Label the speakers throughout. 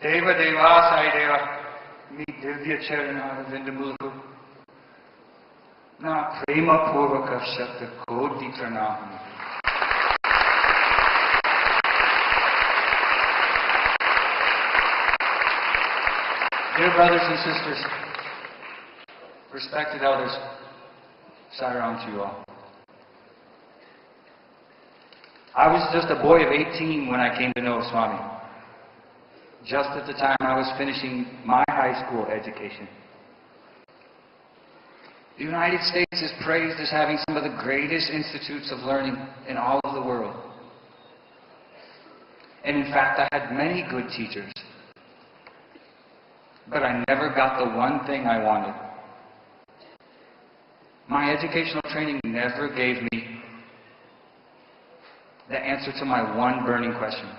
Speaker 1: Deva Devasai Deva, mi divya charana vindamulku, na prema purvaka shakta kodi pranam. Dear brothers and sisters, respected elders, Sairam to you all. I was just a boy of 18 when I came to know Swami. Just at the time I was finishing my high school education. The United States is praised as having some of the greatest institutes of learning in all of the world. And in fact, I had many good teachers. But I never got the one thing I wanted. My educational training never gave me the answer to my one burning question.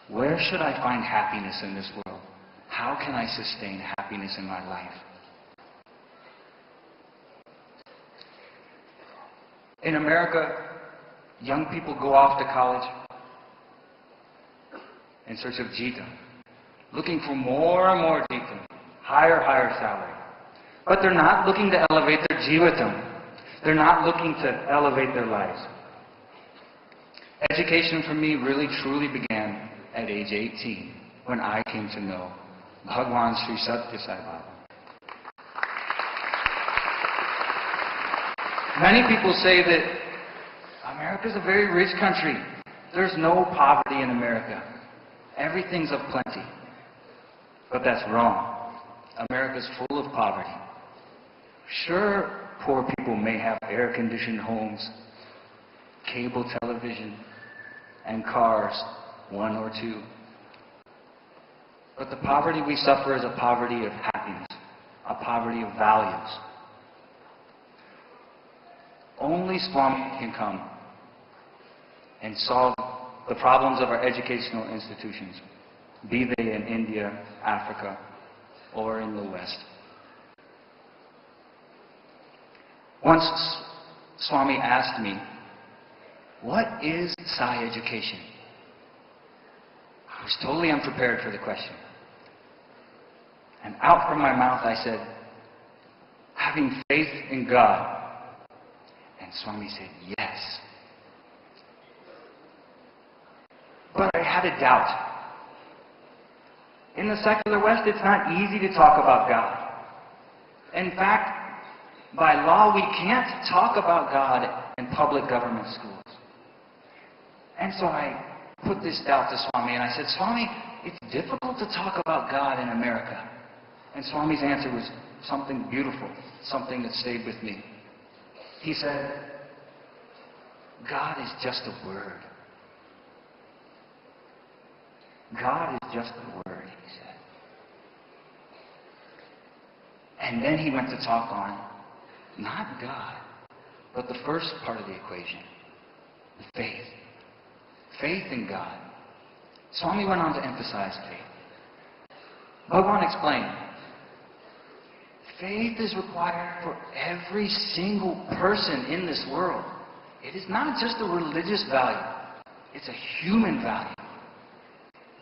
Speaker 1: Where should I find happiness in this world? How can I sustain happiness in my life? In America, young people go off to college in search of jita, looking for more and more jita, higher salary. But they're not looking to elevate their jivatam. They're not looking to elevate their lives. Education for me really truly began at age 18 when I came to know Bhagwan Sri Satya Sai Baba. Many people say that America's a very rich country. There's no poverty in America. Everything's of plenty. But that's wrong. America's full of poverty. Sure, poor people may have air-conditioned homes, cable television, and cars, one or two. But the poverty we suffer is a poverty of happiness, a poverty of values. Only Swami can come and solve the problems of our educational institutions, be they in India, Africa, or in the West. Once Swami asked me, "What is Sai education?" I was totally unprepared for the question. And out from my mouth I said, "Having faith in God." And Swami said, "Yes." But I had a doubt. In the secular West, it's not easy to talk about God. In fact, by law, we can't talk about God in public government schools. And so I put this doubt to Swami, and I said, "Swami, it's difficult to talk about God in America." And Swami's answer was something beautiful, something that stayed with me. He said, "God is just a word. God is just a word," he said. And then he went to talk on not God, but the first part of the equation, faith. Faith in God. Swami went on to emphasize faith. Bhagavan explained, faith is required for every single person in this world. It is not just a religious value. It's a human value.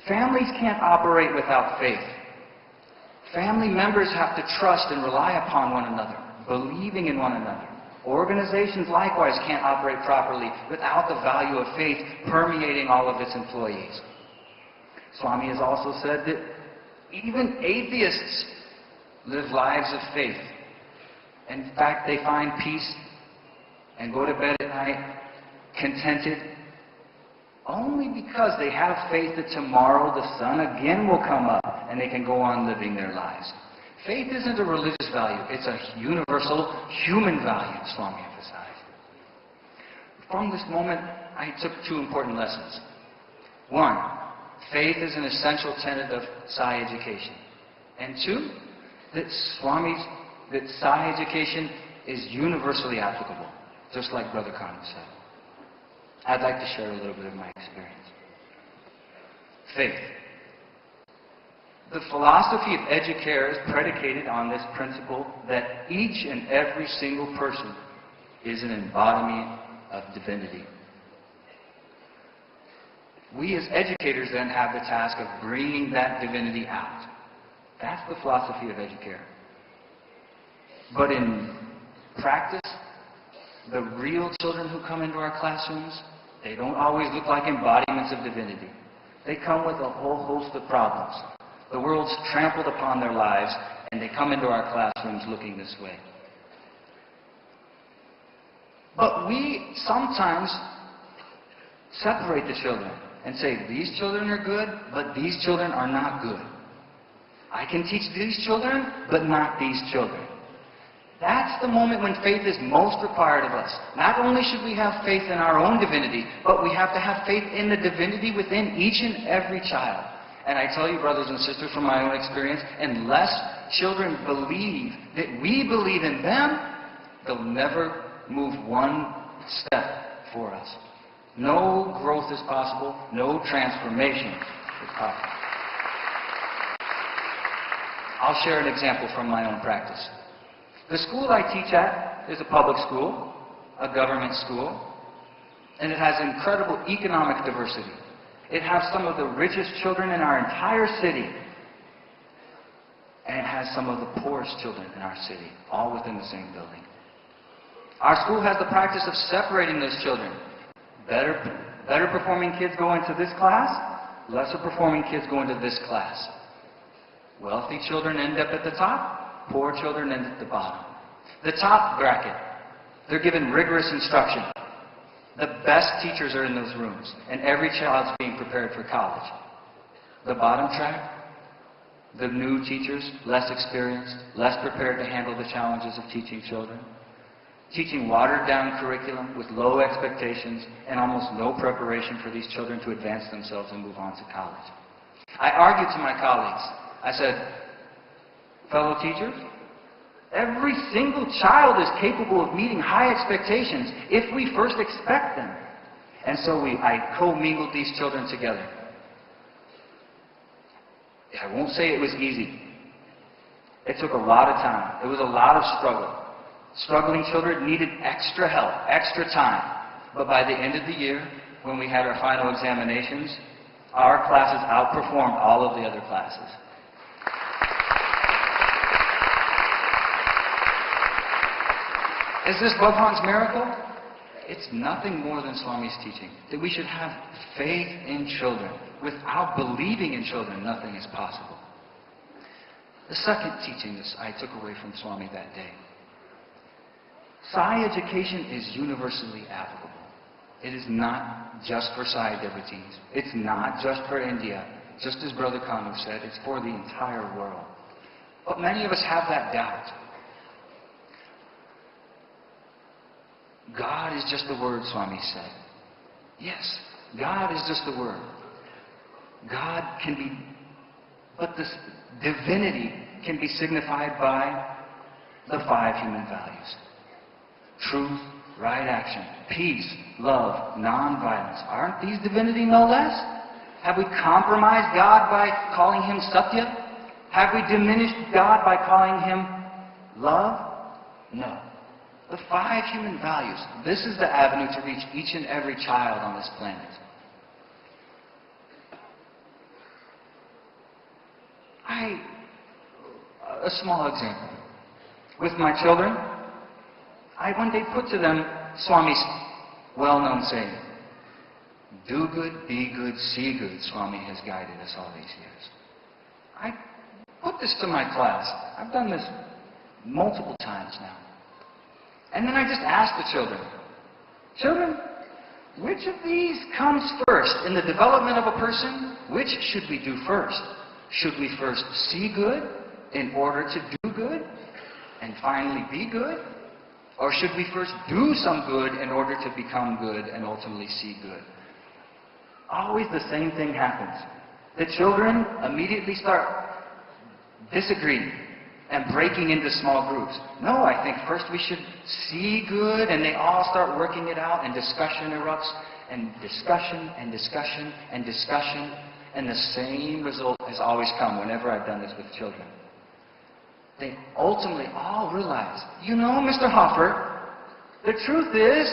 Speaker 1: Families can't operate without faith. Family members have to trust and rely upon one another, believing in one another. Organizations likewise can't operate properly without the value of faith permeating all of its employees. Swami has also said that even atheists live lives of faith. In fact, they find peace and go to bed at night contented only because they have faith that tomorrow the sun again will come up and they can go on living their lives. Faith isn't a religious value, it's a universal human value, Swami emphasized. From this moment, I took two important lessons. One, faith is an essential tenet of Sai education. And two, that Sai education is universally applicable, just like Brother Khan said. I'd like to share a little bit of my experience. Faith. The philosophy of Educare is predicated on this principle that each and every single person is an embodiment of divinity. We as educators then have the task of bringing that divinity out. That's the philosophy of Educare. But in practice, the real children who come into our classrooms, they don't always look like embodiments of divinity. They come with a whole host of problems. The world's trampled upon their lives, and they come into our classrooms looking this way. But we sometimes separate the children and say, these children are good, but these children are not good. I can teach these children, but not these children. That's the moment when faith is most required of us. Not only should we have faith in our own divinity, but we have to have faith in the divinity within each and every child. And I tell you, brothers and sisters, from my own experience, unless children believe that we believe in them, they'll never move one step for us. No growth is possible. No transformation is possible. I'll share an example from my own practice. The school I teach at is a public school, a government school, and it has incredible economic diversity. It has some of the richest children in our entire city, and it has some of the poorest children in our city, all within the same building. Our school has the practice of separating those children. Better performing kids go into this class, lesser performing kids go into this class. Wealthy children end up at the top, poor children end at the bottom. The top bracket, they're given rigorous instruction. The best teachers are in those rooms, and every child's being prepared for college. The bottom track, the new teachers, less experienced, less prepared to handle the challenges of teaching children. Teaching watered-down curriculum with low expectations and almost no preparation for these children to advance themselves and move on to college. I argued to my colleagues. I said, fellow teachers, every single child is capable of meeting high expectations if we first expect them. And so I co-mingled these children together. I won't say it was easy. It took a lot of time. It was a lot of struggle. Struggling children needed extra help, extra time. But by the end of the year, when we had our final examinations, our classes outperformed all of the other classes. Is this Bhagwan's miracle? It's nothing more than Swami's teaching, that we should have faith in children. Without believing in children, nothing is possible. The second teaching that I took away from Swami that day. Sai education is universally applicable. It is not just for Sai devotees. It's not just for India. Just as Brother Kanu said, it's for the entire world. But many of us have that doubt. God is just a word, Swami said. Yes, God is just a word. God can be, but this divinity can be signified by the 5 human values. Truth, right action, peace, love, non-violence. Aren't these divinity no less? Have we compromised God by calling Him Satya? Have we diminished God by calling Him love? No. The 5 human values. This is the avenue to reach each and every child on this planet. A small example. With my children, I one day put to them Swami's well-known saying, do good, be good, see good. Swami has guided us all these years. I put this to my class. I've done this multiple times now. And then I just asked the children, which of these comes first in the development of a person? Which should we do first? Should we first see good in order to do good and finally be good? Or should we first do some good in order to become good and ultimately see good? Always the same thing happens. The children immediately start disagreeing and breaking into small groups. No, I think first we should see good, and they all start working it out, and discussion erupts, and discussion, and discussion, and discussion, and the same result has always come whenever I've done this with children. They ultimately all realize, you know, Mr. Hoffer, the truth is,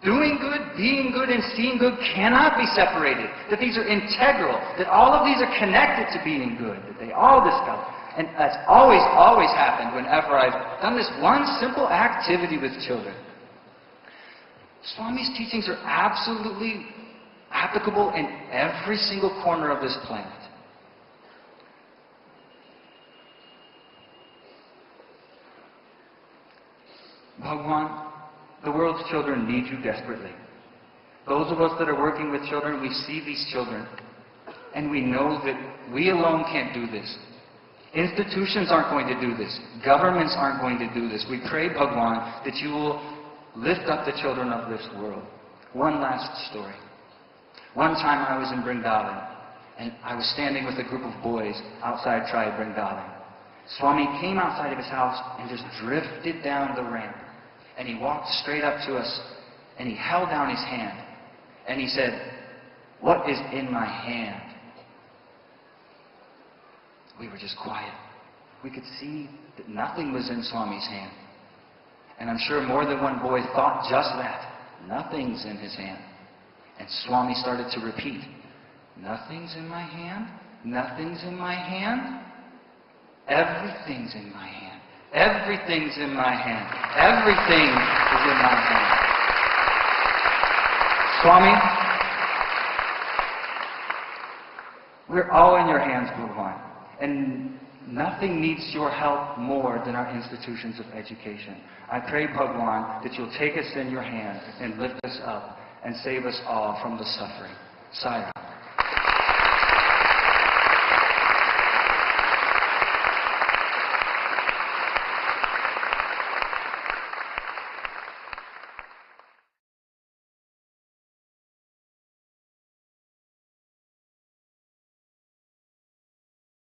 Speaker 1: Doing good, being good, and seeing good cannot be separated. That these are integral. That all of these are connected to being good. That they all dispel. And that's always, always happened whenever I've done this one simple activity with children. Swami's teachings are absolutely applicable in every single corner of this planet. Bhagwan, the world's children need you desperately. Those of us that are working with children, we see these children, and we know that we alone can't do this. Institutions aren't going to do this. Governments aren't going to do this. We pray, Bhagwan, that you will lift up the children of this world. One last story. One time I was in Vrindavan, and I was standing with a group of boys outside Tribe Vrindavan. Swami came outside of his house and just drifted down the ramp. And he walked straight up to us, and he held down his hand. And he said, "What is in my hand?" We were just quiet. We could see that nothing was in Swami's hand. And I'm sure more than one boy thought just that. Nothing's in his hand. And Swami started to repeat, "Nothing's in my hand, nothing's in my hand, everything's in my hand, everything's in my hand, everything is in my hand." Swami, we're all in your hands, Bhagwan. And nothing needs your help more than our institutions of education. I pray, Bhagwan, that you'll take us in your hand and lift us up and save us all from the suffering. Sai Ram.